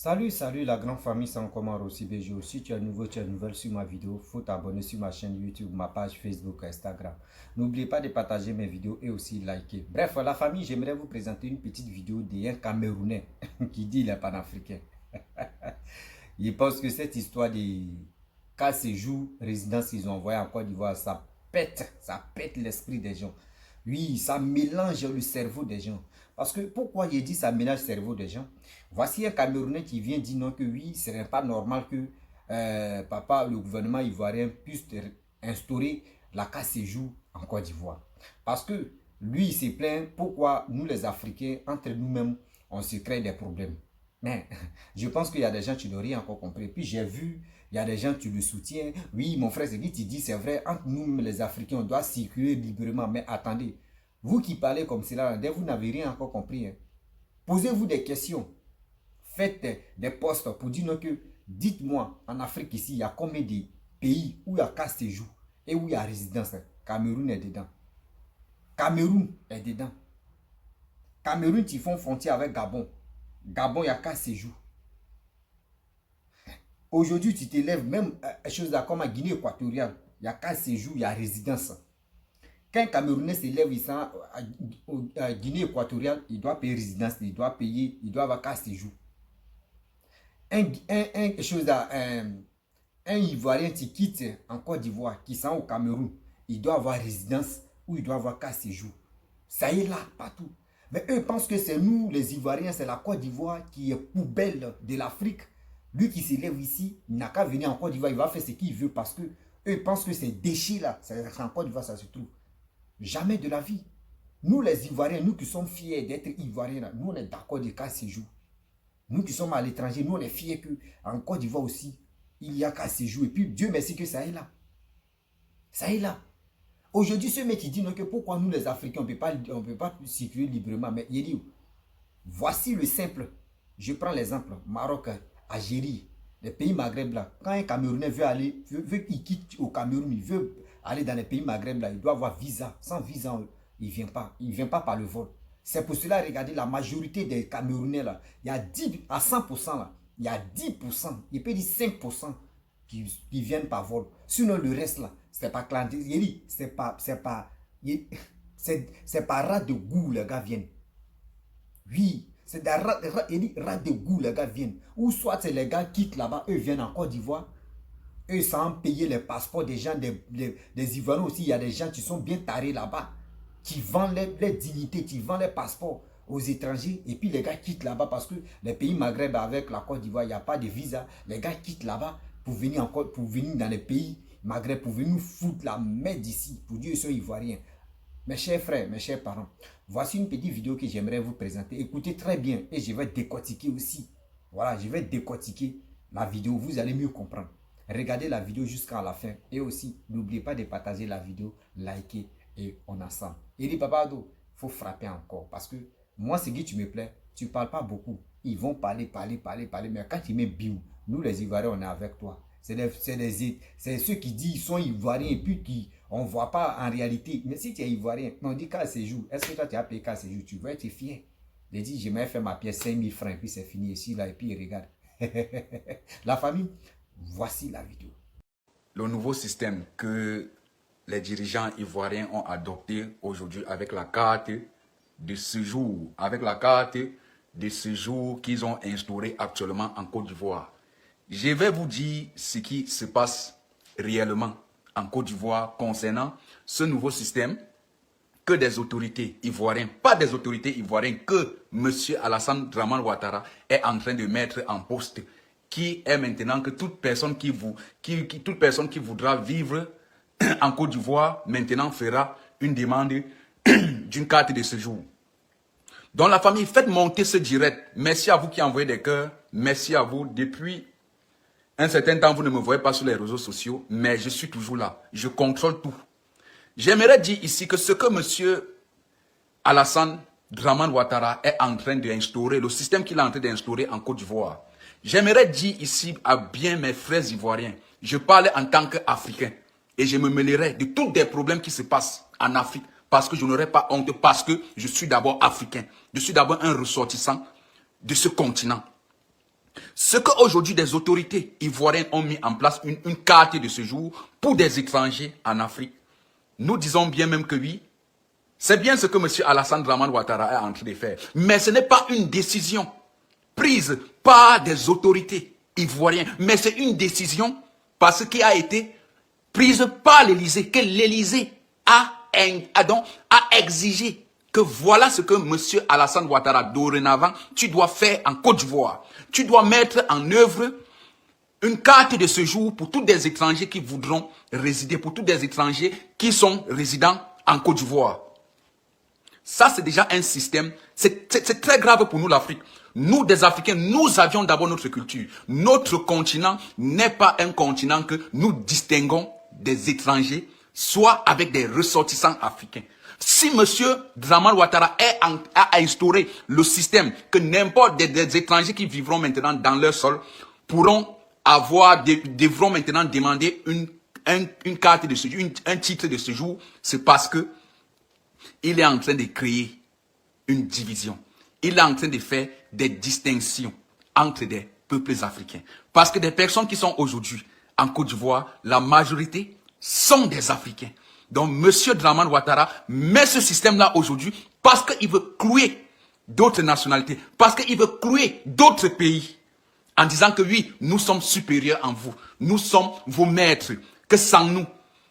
Salut la grande famille sans comment aussi BGO. Si tu es nouveau, tu es nouvelle sur ma vidéo, faut t'abonner sur ma chaîne YouTube, ma page Facebook, Instagram. N'oubliez pas de partager mes vidéos et aussi liker. Bref, la famille, j'aimerais vous présenter une petite vidéo d'un Camerounais qui dit il est panafricain. Il pense que cette histoire de cas séjour, résidence qu'ils ont envoyé en Côte d'Ivoire, ça pète l'esprit des gens. Oui, ça mélange le cerveau des gens. Parce que pourquoi il dit ça mélange le cerveau des gens? Voici un Camerounais qui vient dire non que oui, ce n'est pas normal que papa, le gouvernement ivoirien puisse instaurer la carte séjour en Côte d'Ivoire. Parce que lui, il se plaint pourquoi nous les Africains, entre nous-mêmes, on se crée des problèmes. Mais je pense qu'il y a des gens qui n'ont rien encore compris. Puis j'ai vu, il y a des gens qui le soutiennent. Oui, mon frère, c'est qui tu dis, c'est vrai, entre nous les Africains, on doit circuler librement. Mais attendez, vous qui parlez comme cela, vous n'avez rien encore compris. Hein. Posez-vous des questions. Faites des postes pour dire non que, dites-moi, en Afrique ici, il y a combien de pays où il y a cas séjour et où il y a résidence. Cameroun est dedans. Cameroun est dedans. Cameroun, ils font frontière avec Gabon. Gabon, il y a cas séjour. Aujourd'hui, tu t'élèves même chose comme à Guinée équatoriale. Il y a cas séjour, il y a résidence. Quand un Camerounais s'élève ici à Guinée équatoriale, il doit payer résidence, il doit payer, il doit avoir cas séjour. Un Ivoirien qui quitte en Côte d'Ivoire, qui s'en au Cameroun, il doit avoir résidence ou il doit avoir cas séjour. Ça y est là, partout. Mais eux pensent que c'est nous, les Ivoiriens, c'est la Côte d'Ivoire qui est poubelle de l'Afrique. Lui qui s'élève ici, il n'a qu'à venir en Côte d'Ivoire, il va faire ce qu'il veut parce que eux pensent que ces déchets là, c'est en Côte d'Ivoire ça se trouve. Jamais de la vie. Nous les Ivoiriens, nous qui sommes fiers d'être Ivoiriens, là, nous on est d'accord de cas séjour. Nous qui sommes à l'étranger, nous on est fiers qu'en Côte d'Ivoire aussi, il y a cas séjour. Et puis Dieu merci que ça est là. Ça est là. Aujourd'hui, ce mec qui dit non, que pourquoi nous les Africains, on ne peut pas circuler librement. Mais il dit, voici le simple. Je prends l'exemple. Maroc, Algérie, les pays Maghreb là. Quand un Camerounais veut aller, veut qu'il quitte au Cameroun, il veut aller dans les pays Maghreb là, il doit avoir visa. Sans visa, il ne vient pas. Il ne vient pas par le vol. C'est pour cela, regardez, la majorité des Camerounais là, il y a 10 à 100% là, il y a 10%, il peut dire 5% qui viennent par vol. Sinon, le reste là, c'est pas clandestin. C'est pas rat de goût, les gars viennent. Oui, c'est des rats de goût, les gars viennent. Ou soit c'est les gars qui quittent là-bas, eux viennent en Côte d'Ivoire. Eux, sans payer les passeports des gens, des Ivoiriens aussi. Il y a des gens qui sont bien tarés là-bas, qui vendent les dignités, qui vendent les passeports aux étrangers. Et puis les gars quittent là-bas parce que les pays Maghreb avec la Côte d'Ivoire, il n'y a pas de visa. Les gars quittent là-bas pour venir dans les pays Maghreb, pour venir nous foutre la merde ici, pour dire qu'ils sont Ivoiriens. Mes chers frères, mes chers parents, voici une petite vidéo que j'aimerais vous présenter. Écoutez très bien et je vais décortiquer aussi. Voilà, je vais décortiquer la vidéo, vous allez mieux comprendre. Regardez la vidéo jusqu'à la fin et aussi n'oubliez pas de partager la vidéo, liker et on ensemble. Il dit Papa Ado, il faut frapper encore parce que moi ce qui tu me plais, tu ne parles pas beaucoup. Ils vont parler, mais quand tu mets biou, nous les Ivoiriens on est avec toi. C'est ceux qui disent qu'ils sont Ivoiriens et puis qui on ne voit pas en réalité. Mais si tu es Ivoirien, on dit qu'à séjour, est-ce que toi tu as payé qu'à séjour, tu vas être fier. Je dis, je m'ai fait ma pièce 5000 francs et puis c'est fini ici là et puis regarde. La famille, voici la vidéo. Le nouveau système que les dirigeants ivoiriens ont adopté aujourd'hui avec la carte de séjour, qu'ils ont instaurée actuellement en Côte d'Ivoire. Je vais vous dire ce qui se passe réellement en Côte d'Ivoire concernant ce nouveau système que des autorités ivoiriennes, pas des autorités ivoiriennes, que M. Alassane Draman Ouattara est en train de mettre en poste, qui est maintenant que toute personne qui voudra vivre en Côte d'Ivoire, maintenant fera une demande d'une carte de séjour. Donc la famille, faites monter ce direct. Merci à vous qui envoyez des cœurs. Merci à vous. Depuis un certain temps, vous ne me voyez pas sur les réseaux sociaux, mais je suis toujours là. Je contrôle tout. J'aimerais dire ici que ce que M. Alassane Draman Ouattara est en train d'instaurer, le système qu'il est en train d'instaurer en Côte d'Ivoire, j'aimerais dire ici à bien mes frères ivoiriens, je parle en tant qu'Africain et je me mêlerai de tous les problèmes qui se passent en Afrique parce que je n'aurai pas honte, parce que je suis d'abord africain, je suis d'abord un ressortissant de ce continent. Ce qu'aujourd'hui des autorités ivoiriennes ont mis en place une carte de séjour pour des étrangers en Afrique, nous disons bien même que oui, c'est bien ce que M. Alassane Dramane Ouattara est en train de faire. Mais ce n'est pas une décision prise par des autorités ivoiriennes, mais c'est une décision parce qu'elle a été prise par l'Élysée, que l'Élysée a exigé que voilà ce que M. Alassane Ouattara, dorénavant, tu dois faire en Côte d'Ivoire. Tu dois mettre en œuvre une carte de séjour pour tous les étrangers qui voudront résider, pour tous les étrangers qui sont résidents en Côte d'Ivoire. Ça, c'est déjà un système, c'est très grave pour nous l'Afrique. Nous, des Africains, nous avions d'abord notre culture. Notre continent n'est pas un continent que nous distinguons des étrangers, soit avec des ressortissants africains. Si M. Dramane Ouattara a instauré le système que n'importe des étrangers qui vivront maintenant dans leur sol devront maintenant demander une carte de séjour, un titre de séjour, c'est parce que il est en train de créer une division. Il est en train de faire des distinctions entre des peuples africains. Parce que des personnes qui sont aujourd'hui en Côte d'Ivoire, la majorité sont des Africains. Donc, M. Dramane Ouattara met ce système-là aujourd'hui parce qu'il veut clouer d'autres nationalités, parce qu'il veut clouer d'autres pays, en disant que oui, nous sommes supérieurs en vous, nous sommes vos maîtres, que sans nous,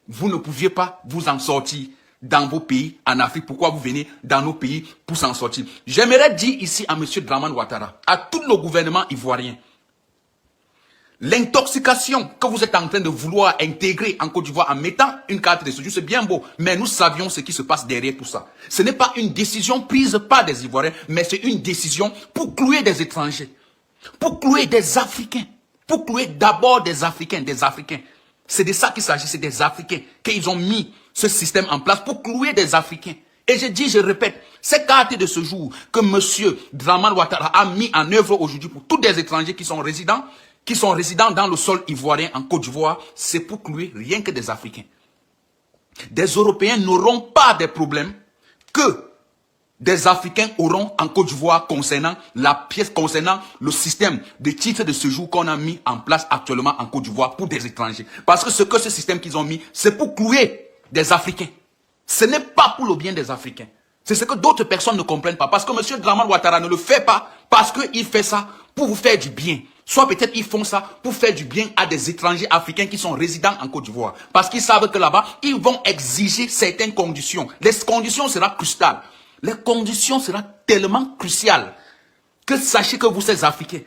vous ne pouviez pas vous en sortir dans vos pays en Afrique. Pourquoi vous venez dans nos pays pour s'en sortir? J'aimerais dire ici à M. Dramane Ouattara, à tout le gouvernement ivoirien, l'intoxication que vous êtes en train de vouloir intégrer en Côte d'Ivoire en mettant une carte de séjour, c'est bien beau, mais nous savions ce qui se passe derrière tout ça. Ce n'est pas une décision prise par des Ivoiriens, mais c'est une décision pour clouer des étrangers, pour clouer des Africains, pour clouer d'abord des Africains, C'est de ça qu'il s'agit, c'est des Africains qu'ils ont mis ce système en place pour clouer des Africains. Et je répète, ces cartes de séjour que M. Dramane Ouattara a mis en œuvre aujourd'hui pour tous les étrangers qui sont résidents dans le sol ivoirien en Côte d'Ivoire, c'est pour clouer rien que des Africains. Des Européens n'auront pas de problème que des Africains auront en Côte d'Ivoire concernant le système de titres de séjour qu'on a mis en place actuellement en Côte d'Ivoire pour des étrangers. Parce que ce système qu'ils ont mis, c'est pour clouer des Africains. Ce n'est pas pour le bien des Africains. C'est ce que d'autres personnes ne comprennent pas. Parce que M. Dramane Ouattara ne le fait pas parce qu'il fait ça pour vous faire du bien. Soit peut-être ils font ça pour faire du bien à des étrangers africains qui sont résidents en Côte d'Ivoire. Parce qu'ils savent que là-bas, ils vont exiger certaines conditions. Les conditions seront cruciales. Les conditions seront tellement cruciales que sachez que vous, ces Africains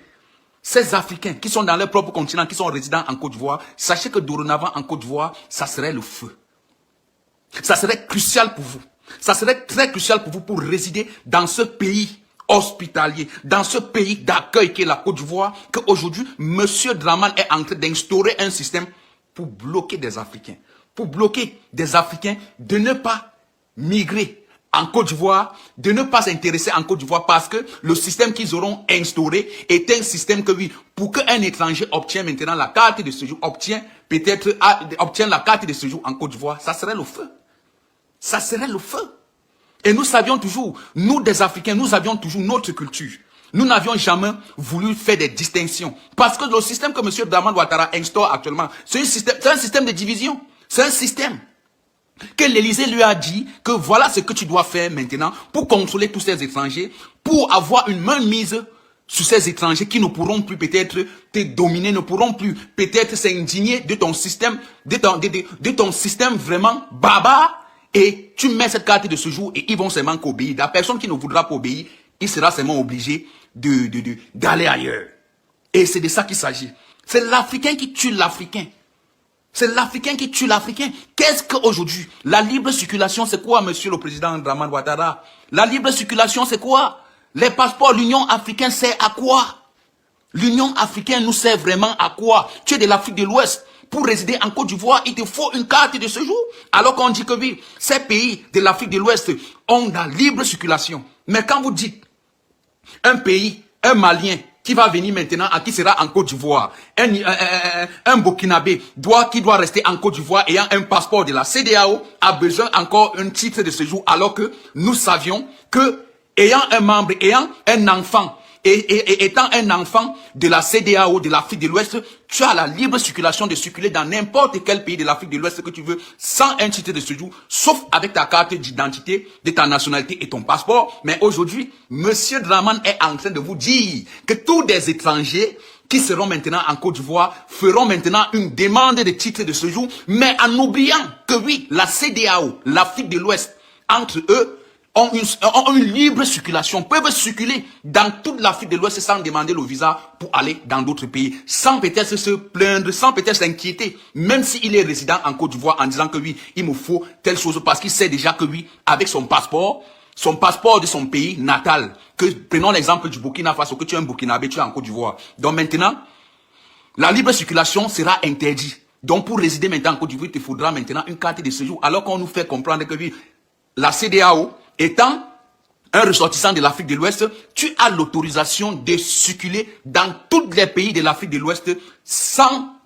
qui sont dans leur propre continent, qui sont résidents en Côte d'Ivoire, sachez que dorénavant en Côte d'Ivoire, ça serait le feu. Ça serait crucial pour vous. Ça serait très crucial pour vous pour résider dans ce pays hospitalier, dans ce pays d'accueil qui est la Côte d'Ivoire, qu'aujourd'hui, M. Dramane est en train d'instaurer un système pour bloquer des Africains. Pour bloquer des Africains de ne pas migrer en Côte d'Ivoire, de ne pas s'intéresser en Côte d'Ivoire parce que le système qu'ils auront instauré est un système que oui, pour qu'un étranger obtienne maintenant la carte de séjour, obtient la carte de séjour en Côte d'Ivoire, ça serait le feu. Ça serait le feu. Et nous savions toujours, nous des Africains, nous avions toujours notre culture. Nous n'avions jamais voulu faire des distinctions. Parce que le système que M. Dramane Ouattara instaure actuellement, c'est un système de division. C'est un système que l'Élysée lui a dit que voilà ce que tu dois faire maintenant pour contrôler tous ces étrangers, pour avoir une main mise sur ces étrangers qui ne pourront plus peut-être te dominer, ne pourront plus peut-être s'indigner de ton système, de ton système vraiment barbare. Et tu mets cette carte de séjour et ils vont seulement qu'obéir. La personne qui ne voudra pas obéir, il sera seulement obligé d'aller ailleurs. Et c'est de ça qu'il s'agit. C'est l'Africain qui tue l'Africain. C'est l'Africain qui tue l'Africain. Qu'est-ce qu'aujourd'hui, la libre circulation, c'est quoi, monsieur le président Dramane Ouattara? La libre circulation, c'est quoi? Les passeports, l'Union africaine sert à quoi? L'Union africaine nous sert vraiment à quoi? Tu es de l'Afrique de l'Ouest. Pour résider en Côte d'Ivoire, il te faut une carte de séjour. Alors qu'on dit que oui, ces pays de l'Afrique de l'Ouest ont la libre circulation. Mais quand vous dites un pays, un Malien qui va venir maintenant, qui sera en Côte d'Ivoire, un Burkinabé qui doit rester en Côte d'Ivoire ayant un passeport de la CEDEAO, a besoin encore d'un titre de séjour, alors que nous savions que ayant un membre, ayant un enfant Et étant un enfant de la CEDEAO, de l'Afrique de l'Ouest, tu as la libre circulation de circuler dans n'importe quel pays de l'Afrique de l'Ouest que tu veux, sans un titre de séjour, sauf avec ta carte d'identité, de ta nationalité et ton passeport. Mais aujourd'hui, Monsieur Draman est en train de vous dire que tous des étrangers qui seront maintenant en Côte d'Ivoire, feront maintenant une demande de titre de séjour, mais en oubliant que oui, la CEDEAO, l'Afrique de l'Ouest, entre eux, ont une libre circulation, peuvent circuler dans toute l'Afrique de l'Ouest sans demander le visa pour aller dans d'autres pays, sans peut-être se plaindre, sans peut-être s'inquiéter, même s'il est résident en Côte d'Ivoire en disant que oui, il me faut telle chose, parce qu'il sait déjà que oui, avec son passeport de son pays natal, prenons l'exemple du Burkina Faso, que tu es un Burkinabé, tu es en Côte d'Ivoire. Donc maintenant, la libre circulation sera interdite. Donc pour résider maintenant en Côte d'Ivoire, il te faudra maintenant une carte de séjour, alors qu'on nous fait comprendre que oui, la CEDEAO, étant un ressortissant de l'Afrique de l'Ouest, tu as l'autorisation de circuler dans tous les pays de l'Afrique de l'Ouest sans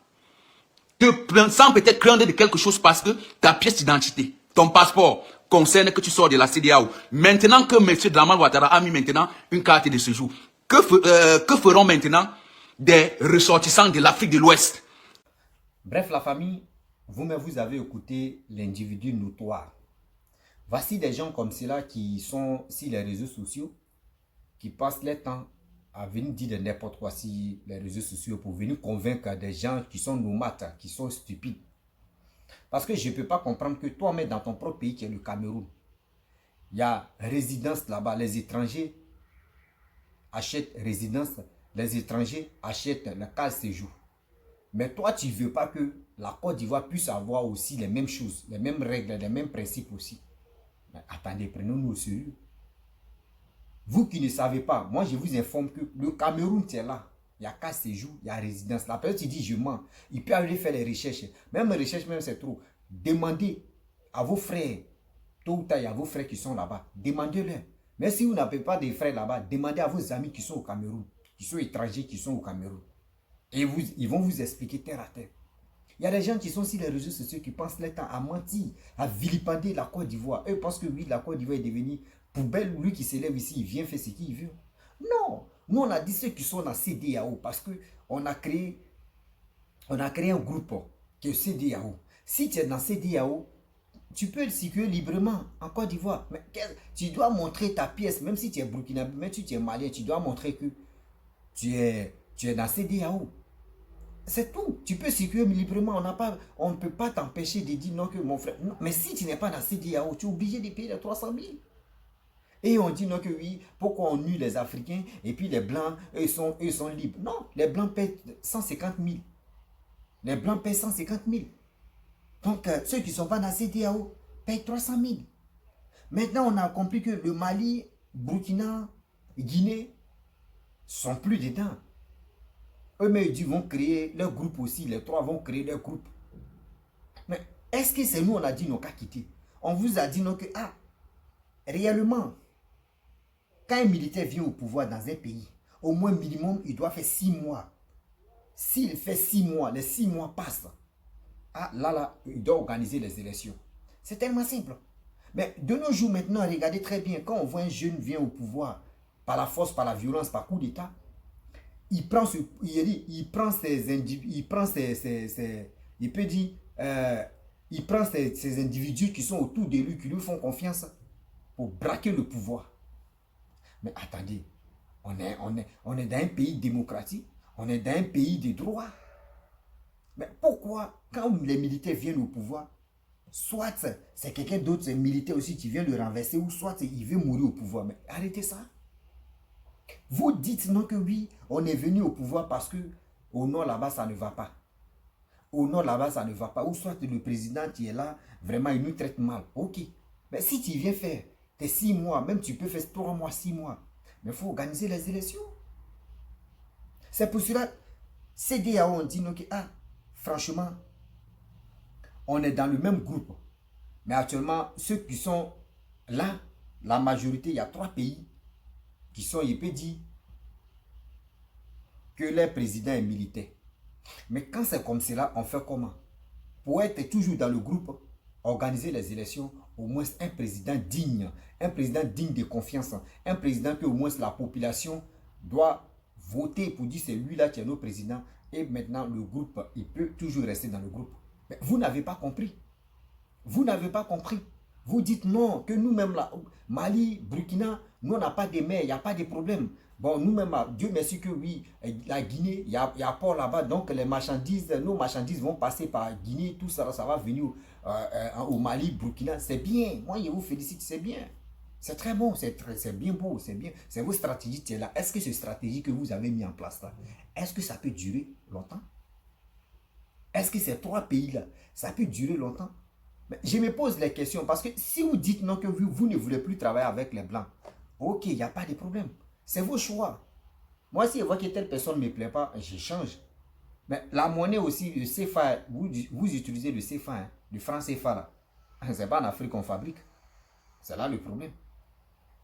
peut-être craindre de quelque chose parce que ta pièce d'identité, ton passeport, concerne que tu sors de la CEDEAO. Maintenant que M. Draman Ouattara a mis maintenant une carte de séjour, que feront maintenant des ressortissants de l'Afrique de l'Ouest? Bref, la famille, vous-même, vous avez écouté l'individu notoire. Voici des gens comme cela qui sont sur les réseaux sociaux, qui passent leur temps à venir dire de n'importe quoi sur les réseaux sociaux pour venir convaincre des gens qui sont nomades, qui sont stupides. Parce que je ne peux pas comprendre que toi-même dans ton propre pays qui est le Cameroun, il y a résidence là-bas, les étrangers achètent résidence, les étrangers achètent le carte séjour. Mais toi, tu ne veux pas que la Côte d'Ivoire puisse avoir aussi les mêmes choses, les mêmes règles, les mêmes principes aussi. Mais attendez, prenons-nous au sérieux. Vous qui ne savez pas, moi je vous informe que le Cameroun, c'est là. Il y a carte séjour, il y a résidence. La personne qui dit je mens, il peut aller faire les recherches. Même les recherches, même c'est trop. Demandez à vos frères, tôt ou tard, il y a vos frères qui sont là-bas. Demandez-leur. Mais si vous n'avez pas de frères là-bas, demandez à vos amis qui sont au Cameroun, qui sont étrangers, qui sont au Cameroun. Et ils vont vous expliquer terre à terre. Il y a des gens qui sont sur les réseaux sociaux qui passent leur temps à mentir, à vilipender la Côte d'Ivoire. Eux pensent que oui, la Côte d'Ivoire est devenue poubelle. Lui qui s'élève ici, il vient faire ce qu'il veut. Non, nous on a dit ceux qui sont dans CEDEAO parce qu'on a créé un groupe qui est CEDEAO. Si tu es dans CEDEAO, tu peux circuler librement en Côte d'Ivoire. Mais tu dois montrer ta pièce, même si tu es burkinabé, même si tu es malien, tu dois montrer que tu es dans CEDEAO. C'est tout. Tu peux circuler librement. On ne peut pas t'empêcher de dire non que mon frère. Non. Mais si tu n'es pas dans CEDEAO, tu es obligé de payer les 300 000. Et on dit non que oui, pourquoi on nuit les Africains et puis les Blancs, eux sont libres. Non, les Blancs paient 150 000. Les Blancs paient 150 000. Donc, ceux qui ne sont pas dans CEDEAO payent 300 000. Maintenant, on a compris que le Mali, Burkina, Guinée sont plus dedans. Eux-mêmes, ils vont créer leur groupe aussi. Les trois vont créer leur groupe. Mais est-ce que c'est nous, on a dit non qu'à quitter? On vous a dit non que, réellement, quand un militaire vient au pouvoir dans un pays, au moins minimum, il doit faire 6 mois. S'il fait 6 mois, les 6 mois passent. Là, il doit organiser les élections. C'est tellement simple. Mais de nos jours maintenant, regardez très bien, quand on voit un jeune vient au pouvoir, par la force, par la violence, par coup d'État, il prend ses individus qui sont autour de lui, qui lui font confiance pour braquer le pouvoir. Mais attendez, on est dans un pays démocratique, on est dans un pays de droit. Mais pourquoi, quand les militaires viennent au pouvoir, soit c'est quelqu'un d'autre, c'est militaire aussi qui vient le renverser, ou soit il veut mourir au pouvoir. Mais arrêtez ça. Vous dites non que oui, on est venu au pouvoir parce que au nord là-bas, ça ne va pas. Au nord là-bas, ça ne va pas. Ou soit le président qui est là, vraiment, il nous traite mal. Ok. Mais si tu viens faire tes 6 mois, même tu peux faire 3 mois, 6 mois, mais il faut organiser les élections. C'est pour cela, CEDEAO, on dit non que, franchement, on est dans le même groupe. Mais actuellement, ceux qui sont là, la majorité, il y a 3 pays qui sont, il peut dire, que leur président est militaire. Mais quand c'est comme cela, on fait comment? Pour être toujours dans le groupe, organiser les élections, au moins un président digne de confiance, un président que au moins la population doit voter pour dire c'est lui là qui est notre président. Et maintenant, le groupe, il peut toujours rester dans le groupe. Mais vous n'avez pas compris. Vous n'avez pas compris. Vous dites non, que nous-mêmes là, Mali, Burkina, nous on n'a pas de mer, il n'y a pas de problème. Bon, nous-mêmes, Dieu merci que oui, la Guinée, il y a port là-bas, donc les marchandises, nos marchandises vont passer par Guinée, tout ça, ça va venir au Mali, Burkina. C'est bien. Moi, je vous félicite, c'est bien. C'est très bon, c'est bien beau, c'est bien. C'est vos stratégies qui est là. Est-ce que cette stratégie que vous avez mis en place là, est-ce que ça peut durer longtemps? Est-ce que ces trois pays-là, ça peut durer longtemps? Mais je me pose les questions parce que si vous dites non que vous ne voulez plus travailler avec les Blancs, ok, il n'y a pas de problème. C'est vos choix. Moi, si je vois que telle personne ne me plaît pas, je change. Mais la monnaie aussi, le CFA, vous utilisez le CFA, hein, le franc CFA là. C'est pas en Afrique qu'on fabrique. C'est là le problème.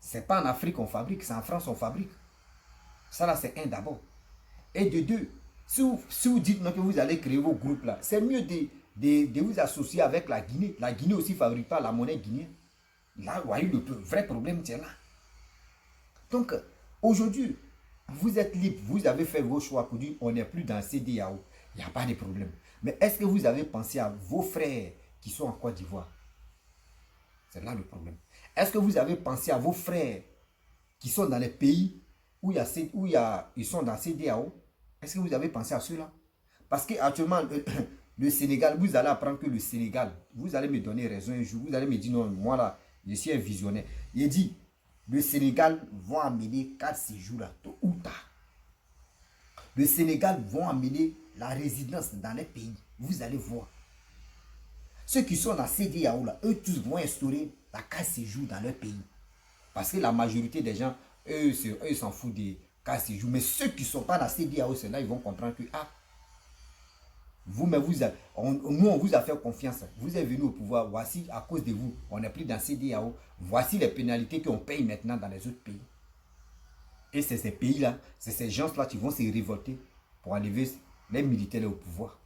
C'est pas en Afrique qu'on fabrique, c'est en France qu'on fabrique. Ça là, c'est un d'abord. Et de deux, si vous dites non que vous allez créer vos groupes là, c'est mieux de vous associer avec la Guinée. La Guinée aussi ne fabrique pas la monnaie guinéenne. Là, vous voyez, le vrai problème, c'est là. Donc, aujourd'hui, vous êtes libre, vous avez fait vos choix pour dire on n'est plus dans CEDEAO. Il n'y a pas de problème. Mais est-ce que vous avez pensé à vos frères qui sont en Côte d'Ivoire? C'est là le problème. Est-ce que vous avez pensé à vos frères qui sont dans les pays où ils sont dans CEDEAO? Est-ce que vous avez pensé à cela? Parce qu'actuellement, le Sénégal, vous allez apprendre que le Sénégal, vous allez me donner raison un jour, vous allez me dire non, moi là, je suis un visionnaire. Il dit, le Sénégal vont amener 4 séjours là, tôt ou tard. Le Sénégal vont amener la résidence dans les pays. Vous allez voir. Ceux qui sont dans CEDEAO là, eux tous vont instaurer la carte séjour dans leur pays. Parce que la majorité des gens, eux s'en foutent des cartes séjour. Mais ceux qui ne sont pas dans CEDEAO, c'est là ils vont comprendre que nous, on vous a fait confiance. Vous êtes venu au pouvoir. Voici, à cause de vous, on n'est plus dans CEDEAO. Voici les pénalités qu'on paye maintenant dans les autres pays. Et c'est ces pays-là, c'est ces gens-là qui vont se révolter pour enlever les militaires au pouvoir.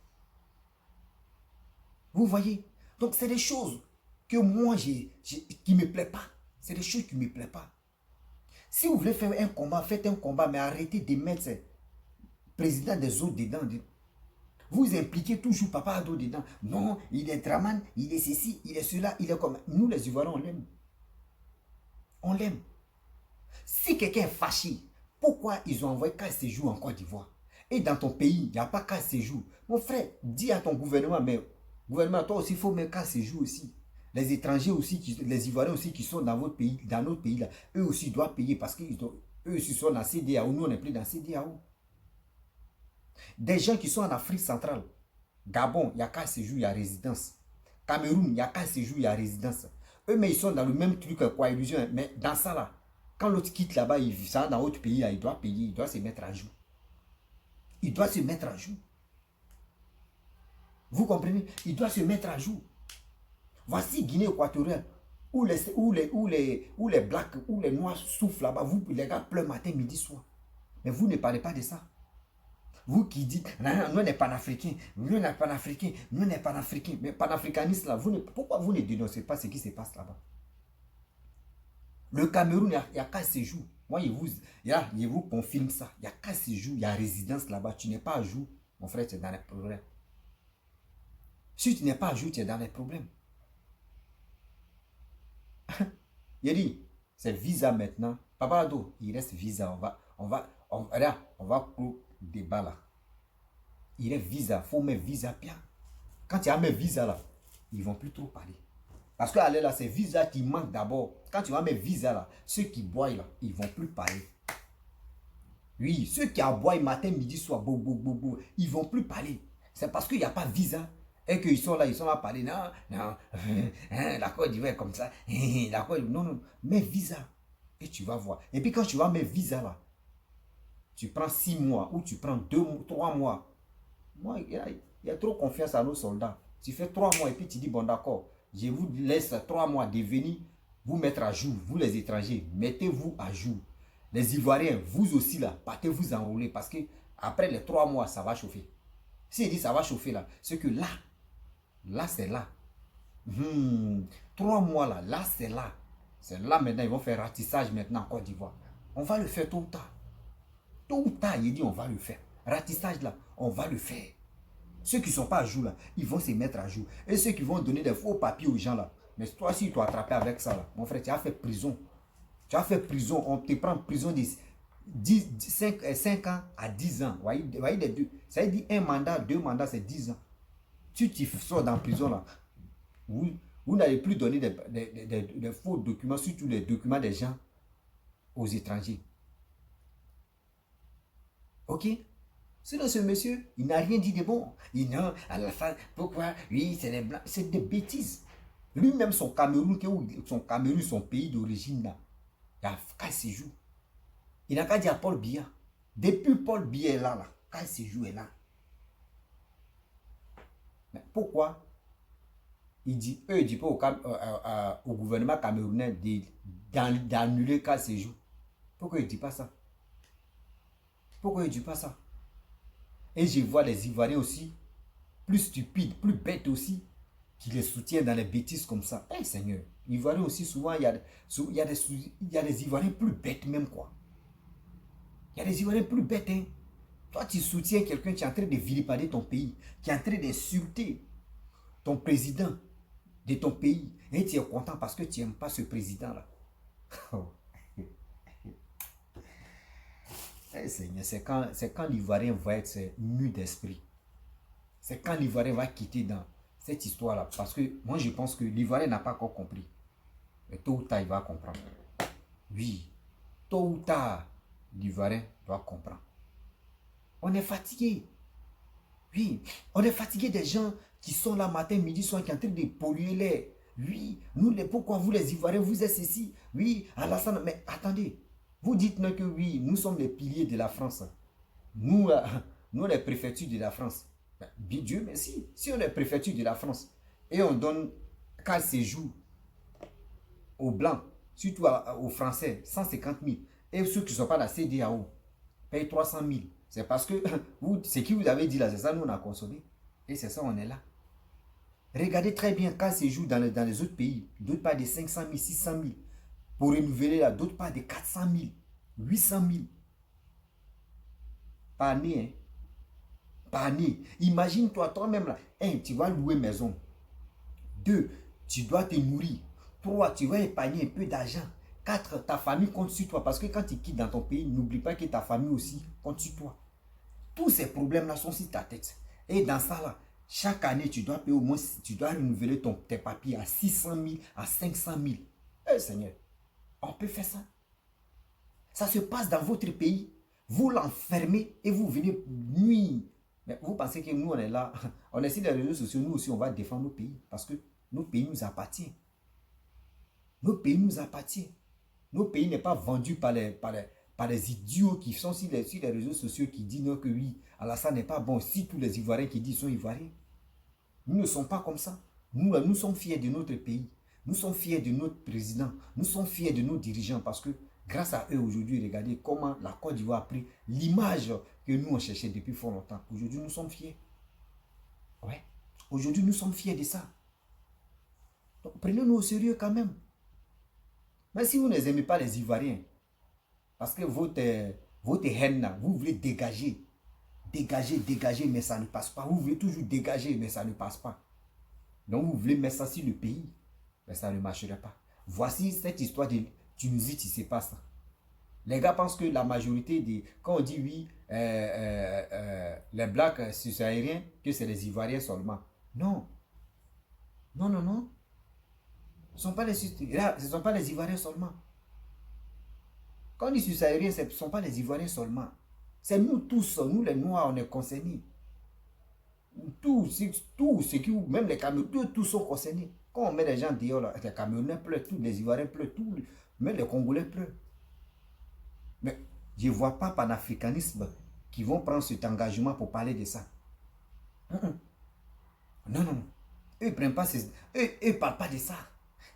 Vous voyez? Donc, c'est des choses que moi, qui ne me plaisent pas. C'est des choses qui ne me plaisent pas. Si vous voulez faire un combat, faites un combat, mais arrêtez de mettre le président des autres dedans. Vous impliquez toujours Papa Ado dedans. Non, il est Draman, il est ceci, il est cela, il est comme... Nous, les Ivoiriens, on l'aime. On l'aime. Si quelqu'un est fâché, pourquoi ils ont envoyé 4 séjours en Côte d'Ivoire? Et dans ton pays, il n'y a pas 4 séjours. Mon frère, dis à ton gouvernement, mais gouvernement, toi aussi, il faut mettre 4 séjours aussi. Les étrangers aussi, les Ivoiriens aussi qui sont dans votre pays, dans notre pays, là, eux aussi doivent payer parce qu'eux aussi sont dans CEDEAO. Nous, on n'est plus dans CEDEAO. Des gens qui sont en Afrique centrale, Gabon, il y a 4 séjours, il y a résidence. Cameroun, il y a 4 séjours, il y a résidence. Eux, mais ils sont dans le même truc, quoi, illusion. Mais dans ça, là, quand l'autre quitte là-bas, il vit ça dans autre pays, là, il doit payer, il doit se mettre à jour. Il doit se mettre à jour. Vous comprenez? Il doit se mettre à jour. Voici Guinée équatoriale, où les blacks, où les noirs souffrent là-bas. Les gars pleurent matin, midi, soir. Mais vous ne parlez pas de ça. Vous qui dites, non, nous on est panafricains, nous on est panafricains, nous on est panafricains. Mais panafricanistes là, pourquoi vous ne dénoncez pas ce qui se passe là-bas? Le Cameroun, il n'y a qu'à séjour. Moi, je vous confirme ça. Il n'y a qu'à séjour, il y a résidence là-bas. Tu n'es pas à jour, mon frère, tu es dans les problèmes. Si tu n'es pas à jour, tu es dans les problèmes. Il a dit, c'est visa maintenant. Papa Ado, il reste visa. On va clore le débat là. Il reste visa. Il faut mettre visa bien. Quand tu as mis visa là, ils ne vont plus trop parler. Parce que là, c'est visa qui manque d'abord. Quand tu vas mettre visa là, ceux qui boivent là, ils ne vont plus parler. Oui, ceux qui boivent matin, midi, soir, ils ne vont plus parler. C'est parce qu'il n'y a pas visa. Et qu'ils sont là à parler. Non, la Côte d'Ivoire est comme ça. Non, mets visa. Et tu vas voir. Et puis quand tu vas mettre visa là, tu prends 6 mois ou tu prends 3 mois. Moi, il y a trop confiance à nos soldats. Tu fais 3 mois et puis tu dis, bon d'accord, je vous laisse 3 mois de venir vous mettre à jour. Vous les étrangers, mettez-vous à jour. Les Ivoiriens, vous aussi là, partez vous enrôler parce que après les 3 mois, ça va chauffer. S'il dit ça va chauffer là, c'est que là c'est là. 3 mois là c'est là. C'est là maintenant, ils vont faire ratissage maintenant en Côte d'Ivoire. On va le faire tôt ou tard. Tôt ou tard, il dit on va le faire. Ratissage là, on va le faire. Ceux qui ne sont pas à jour là, ils vont se mettre à jour. Et ceux qui vont donner des faux papiers aux gens là, mais toi si tu as attrapé avec ça là, mon frère, tu as fait prison. Tu as fait prison, on te prend en prison de 5 ans à 10 ans. Voyez, les deux. Ça veut dire un mandat, 2 mandats, c'est 10 ans. Si tu sors dans prison là, vous n'allez plus donner des faux documents, surtout les documents des gens aux étrangers. Ok? Sinon, ce monsieur, il n'a rien dit de bon. Il non, à la fin, pourquoi? Oui, c'est des blancs. C'est des bêtises. Lui-même, son Cameroun, son pays d'origine, là, il a qu'à séjour. Il n'a qu'à dire à Paul Biya. Depuis Paul Biya est là, qu'à séjour est là. Mais pourquoi? Il dit, eux, ils disent pas au gouvernement camerounais d'annuler qu'à séjour. Pourquoi il ne dit pas ça? Pourquoi il ne dit pas ça? Et je vois les Ivoiriens aussi, plus stupides, plus bêtes aussi, qui les soutiennent dans les bêtises comme ça. Eh Seigneur, les Ivoiriens aussi, souvent, il y a des Ivoiriens plus bêtes même, quoi. Il y a des Ivoiriens plus bêtes, hein. Toi, tu soutiens quelqu'un qui est en train de vilipender ton pays, qui est en train d'insulter ton président de ton pays, et tu es content parce que tu n'aimes pas ce président-là. Eh Seigneur, c'est quand l'Ivoirien va être nu d'esprit. C'est quand l'Ivoirien va quitter dans cette histoire-là. Parce que moi, je pense que l'Ivoirien n'a pas encore compris. Mais tôt ou tard, il va comprendre. Oui, tôt ou tard, l'Ivoirien doit comprendre. On est fatigué. Oui, on est fatigué des gens qui sont là matin, midi, soir, qui sont en train de polluer l'air. Oui, pourquoi vous les Ivoiriens, vous êtes ceci? Oui, Alassane, mais attendez. Vous dites-nous que oui, nous sommes les piliers de la France. Nous, les préfectures de la France. Bien Dieu merci. Si on est préfecture de la France et on donne 4 séjours aux Blancs, surtout aux Français, 150 000, et ceux qui ne sont pas la CEDEAO payent 300 000. C'est parce que ce qui vous avez dit là, c'est ça, nous on a consommé. Et c'est ça, on est là. Regardez très bien quand séjour dans les autres pays, d'autres pas de 500 000, 600 000. Pour renouveler là, d'autres pas de 400 000, 800 000. Par année, hein. Par année. Imagine-toi, toi-même là. 1, tu vas louer maison. 2, tu dois te nourrir. 3, tu vas épargner un peu d'argent. 4, ta famille compte sur toi. Parce que quand tu quittes dans ton pays, n'oublie pas que ta famille aussi compte sur toi. Tous ces problèmes-là sont sur ta tête. Et dans ça là, chaque année, tu dois payer au moins, tu dois renouveler tes papiers à 600 000, à 500 000. Eh Seigneur. On peut faire ça. Ça se passe dans votre pays. Vous l'enfermez et vous venez nuire. Mais vous pensez que nous, on est là. On est sur les réseaux sociaux. Nous aussi, on va défendre nos pays. Parce que nos pays nous appartiennent. Nos pays nous appartiennent. Nos pays n'est pas vendu par les idiots qui sont sur les réseaux sociaux qui disent non, que oui, Alassane n'est pas bon. Si tous les Ivoiriens qui disent sont Ivoiriens. Nous ne sommes pas comme ça. Nous sommes fiers de notre pays. Nous sommes fiers de notre président. Nous sommes fiers de nos dirigeants parce que grâce à eux aujourd'hui, regardez comment la Côte d'Ivoire a pris l'image que nous on cherchait depuis fort longtemps. Aujourd'hui, nous sommes fiers. Ouais. Aujourd'hui, nous sommes fiers de ça. Donc, prenez-nous au sérieux quand même. Mais si vous ne aimez pas les Ivoiriens, parce que votre haine là, vous voulez dégager. Dégager, mais ça ne passe pas. Vous voulez toujours dégager, mais ça ne passe pas. Donc, vous voulez mettre ça sur le pays. Mais ça ne marcherait pas. Voici cette histoire de Tunisie qui se passe. Les gars pensent que la majorité quand on dit oui, les blacks subsahariens, que c'est les Ivoiriens seulement. Non. Non, non, non. Ce ne sont pas les Ivoiriens seulement. Quand on dit subsahariens, ce ne sont pas les Ivoiriens seulement. C'est nous tous, nous les Noirs, on est concernés. Même les Camerounais, tous sont concernés. Quand on met les gens dehors, là, les Camerounais pleurent, tous les Ivoiriens pleurent, même les Congolais pleurent. Mais je ne vois pas panafricanisme qui vont prendre cet engagement pour parler de ça. Non, non. Eux ne prennent pas Eux ne parlent pas de ça.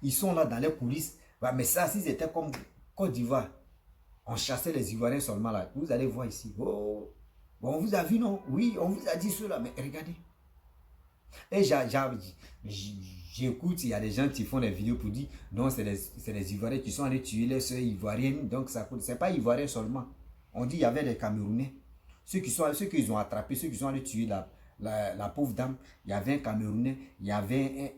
Ils sont là dans les coulisses. Mais ça, s'ils étaient comme Côte d'Ivoire, on chassait les Ivoiriens seulement là. Vous allez voir ici. Oh, bon, on vous a vu, non? Oui, on vous a dit cela, mais regardez. Et j'écoute, il y a des gens qui font des vidéos pour dire non, c'est les Ivoiriens qui sont allés tuer les soeurs ivoiriennes. Donc, ce n'est pas Ivoirien seulement. On dit qu'il y avait des Camerounais. Ceux qu'ils ont attrapés, ceux qui sont allés tuer la pauvre dame, il y avait un Camerounais, il y avait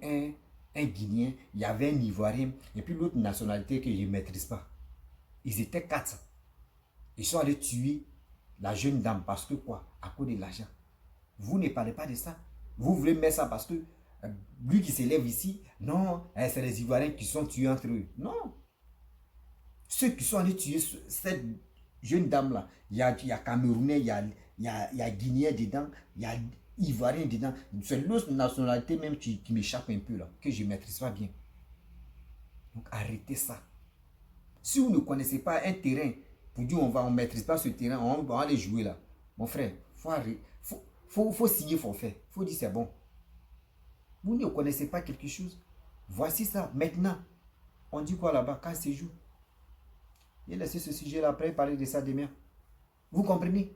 un Guinéen, il y avait un Ivoirien, et puis l'autre nationalité que je ne maîtrise pas. Ils étaient 4. Ils sont allés tuer la jeune dame parce que quoi? À cause de l'argent. Vous ne parlez pas de ça. Vous voulez mettre ça parce que lui qui s'élève ici, non, c'est les Ivoiriens qui sont tués entre eux. Non. Ceux qui sont allés tuer cette jeune dame-là, il y a Camerounais, il y a Guinéen dedans, il y a Ivoirien dedans. C'est l'autre nationalité même qui m'échappe un peu là, que je ne maîtrise pas bien. Donc arrêtez ça. Si vous ne connaissez pas un terrain, pour dire on ne maîtrise pas ce terrain, on va aller jouer là. Mon frère, faut signer forfait. Il faut dire c'est bon. Vous ne connaissez pas quelque chose. Voici ça. Maintenant, on dit quoi là-bas? Quand c'est jour. Et laissez ce sujet-là après parler de ça demain. Vous comprenez?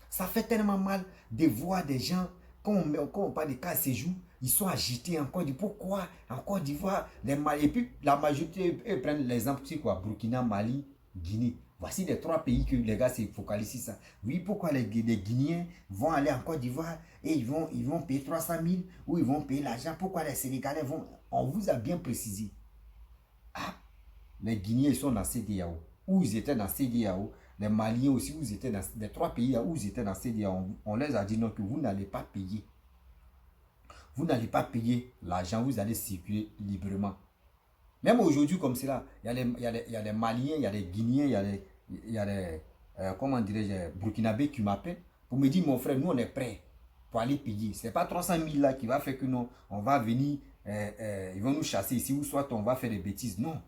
Ça fait tellement mal de voir des gens, quand on parle de cas séjour, ils sont agités en Côte d'Ivoire. Pourquoi en Côte d'Ivoire, et puis la majorité, eux prennent l'exemple, c'est quoi? Burkina, Mali, Guinée. Voici les 3 pays que les gars se focalisent sur ça. Oui, pourquoi les Guinéens vont aller en Côte d'Ivoire et ils vont payer 300 000 ou ils vont payer l'argent? Pourquoi les Sénégalais vont... On vous a bien précisé. Ah, les Guinéens ils sont dans CEDEAO. Où ils étaient dans CEDEAO. Les Maliens aussi, où ils étaient dans les 3 pays où ils étaient dans CEDEAO. On les a dit non, que vous n'allez pas payer. Vous n'allez pas payer l'argent, vous allez circuler librement. Même aujourd'hui comme cela, il y a les Maliens, il y a les Guinéens, il y a les comment dirais-je, Burkinabés qui m'appellent pour me dire, mon frère, nous on est prêts pour aller payer. Ce n'est pas 300 000 là qui va faire que nous, on va venir, ils vont nous chasser ici, ou soit on va faire des bêtises. Non,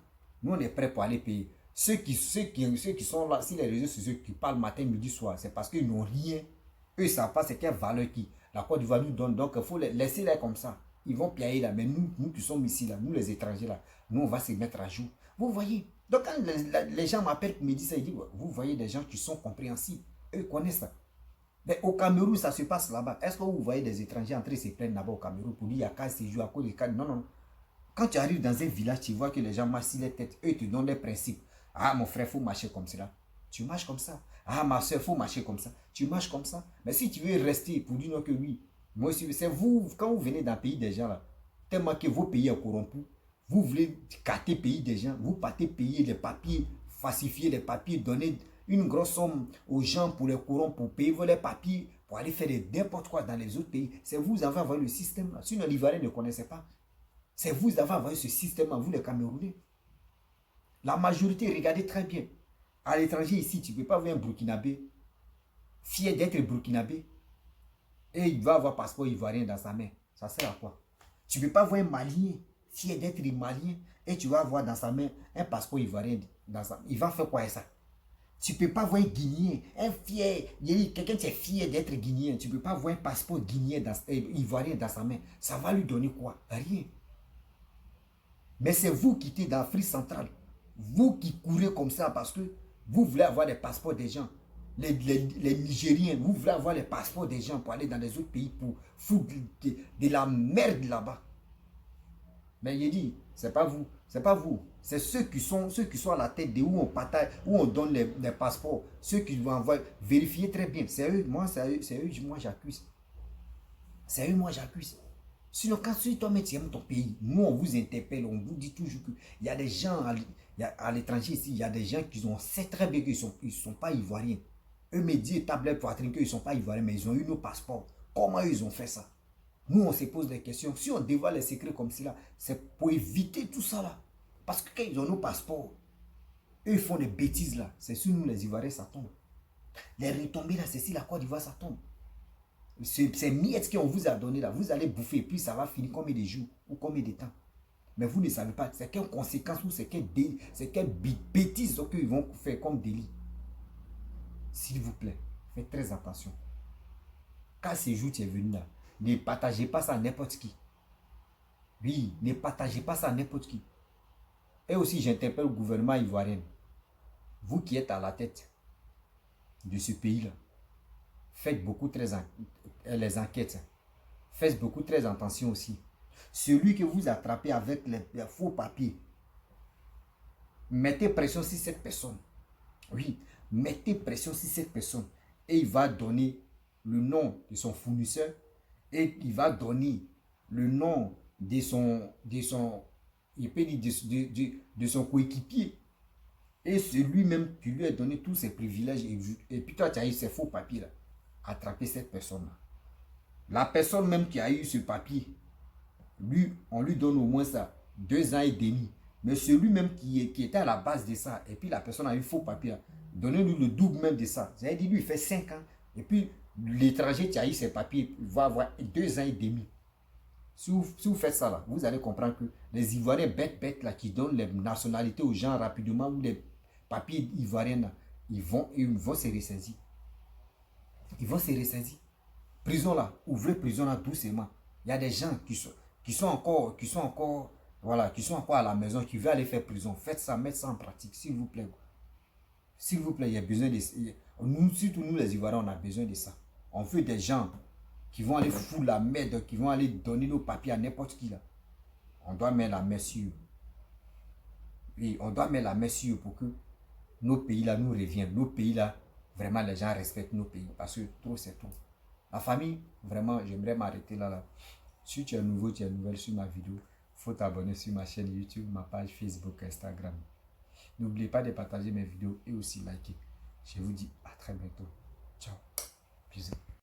nous on est prêts pour aller payer. Ceux qui sont là, si les réseaux sociaux qui parlent matin, midi, soir, c'est parce qu'ils n'ont rien. Eux, ils ne savent pas c'est quelle valeur qui la Côte d'Ivoire nous donne. Donc, il faut les laisser là comme ça. Ils vont piailler là. Mais nous qui sommes ici, là, nous les étrangers là, nous, on va se mettre à jour. Vous voyez. Donc, quand les gens m'appellent pour me dire ça, ils disent, vous voyez des gens qui sont compréhensibles. Eux connaissent ça. Mais au Cameroun, ça se passe là-bas. Est-ce que vous voyez des étrangers entrer se plaindre là-bas au Cameroun pour dire, il y a qu'à séjour à cause des cas? Non, non. Quand tu arrives dans un village, tu vois que les gens marchent les têtes. Eux te donnent des principes. Ah, mon frère, il faut marcher comme cela. Tu marches comme ça. Ah, ma soeur, il faut marcher comme ça. Tu marches comme ça. Mais si tu veux rester pour dire non que oui, moi aussi, c'est vous, quand vous venez dans le pays des gens là, tellement que vos pays sont corrompus, vous voulez gâter le pays des gens, vous partez payer les papiers, falsifier les papiers, donner une grosse somme aux gens pour les corrompre, pour payer les papiers, pour aller faire n'importe quoi dans les autres pays. C'est vous qui avez envoyé le système là. Sinon, l'Ivoirien ne connaissait pas. C'est vous qui avez envoyé ce système là, vous les Camerounais. La majorité, regardez très bien. À l'étranger ici, tu ne peux pas voir un Burkinabé fier d'être Burkinabé et il va avoir un passeport ivoirien dans sa main. Ça sert à quoi? Tu ne peux pas voir un Malien fier d'être Malien et tu vas avoir dans sa main un passeport ivoirien dans sa main. Il va faire quoi avec ça? Tu ne peux pas voir un Guinéen, un fier, quelqu'un qui est fier d'être Guinéen. Tu ne peux pas voir un passeport guinéen ivoirien dans sa main. Ça va lui donner quoi? Rien. Mais c'est vous qui êtes dans l'Afrique centrale. Vous qui courez comme ça parce que vous voulez avoir les passeports des gens. Les Nigériens, vous voulez avoir les passeports des gens pour aller dans les autres pays pour foutre de la merde là-bas. Mais il dit, c'est pas vous, c'est pas vous. C'est ceux qui sont à la tête de où on partage, où on donne les passeports. Ceux qui vont envoyer, vérifier très bien. C'est eux, moi j'accuse. C'est eux, moi j'accuse. Sinon, quand toi-même tu aimes ton pays, nous on vous interpelle, on vous dit toujours qu'il y a des gens à l'étranger ici, il y a des gens qui sait très bien qu'ils ne sont pas ivoiriens. Eux me disent, tablette poitrine, qu'ils ne sont pas ivoiriens, mais ils ont eu nos passeports. Comment ils ont fait ça? Nous, on se pose des questions. Si on dévoile les secrets comme cela, c'est pour éviter tout ça là. Parce que quand ils ont nos passeports, eux ils font des bêtises là. C'est sur nous les Ivoiriens, ça tombe. Les retombées là, c'est si la Côte d'Ivoire, ça tombe. C'est miettes qu'on vous a donné là. Vous allez bouffer, puis ça va finir combien de jours ou combien de temps. Mais vous ne savez pas, c'est quelle conséquence ou c'est quelle bêtise qu'ils vont faire comme délit. S'il vous plaît, faites très attention. Quand ce jour tu es venu là, ne partagez pas ça à n'importe qui. Oui, ne partagez pas ça à n'importe qui. Et aussi, j'interpelle le gouvernement ivoirien. Vous qui êtes à la tête de ce pays-là, faites beaucoup les enquêtes. Faites beaucoup très attention aussi. Celui que vous attrapez avec les faux papiers, mettez pression sur cette personne. Oui, Mettez pression sur cette personne et il va donner le nom de son fournisseur et il va donner le nom de son il peut dire de son coéquipier. Et c'est lui-même qui lui a donné tous ses privilèges. Et puis toi, tu as eu ces faux papiers là. Attraper cette personne-là. La personne même qui a eu ce papier, lui, on lui donne au moins ça, 2 ans et demi. Mais celui-même qui était à la base de ça, et puis la personne a eu faux papier, donnez-lui le double même de ça. J'ai dit, lui, il fait 5 ans. Et puis l'étranger qui a eu ses papiers va avoir 2 ans et demi. Si vous faites ça là, vous allez comprendre que les Ivoiriens bêtes là, qui donnent les nationalités aux gens rapidement, ou les papiers ivoiriens là, ils vont se ressaisir. Ils vont se ressaisir. Prison là, ouvrez prison là doucement. Il y a des gens qui sont encore à la maison, qui veulent aller faire prison. Faites ça, mettez ça en pratique, s'il vous plaît. S'il vous plaît, il y a besoin de nous, surtout nous les Ivoiriens, on a besoin de ça. On veut des gens qui vont aller foutre la merde, qui vont aller donner nos papiers à n'importe qui là. On doit mettre la main sur eux. Et on doit mettre la main sur eux pour que nos pays là nous reviennent. Nos pays là, vraiment les gens respectent nos pays. Parce que trop c'est trop. La famille, vraiment, j'aimerais m'arrêter là. Si tu es nouveau, tu es nouvelle sur ma vidéo, il faut t'abonner sur ma chaîne YouTube, ma page Facebook, Instagram. N'oubliez pas de partager mes vidéos et aussi liker. Je vous dis à très bientôt. Ciao. Bisous.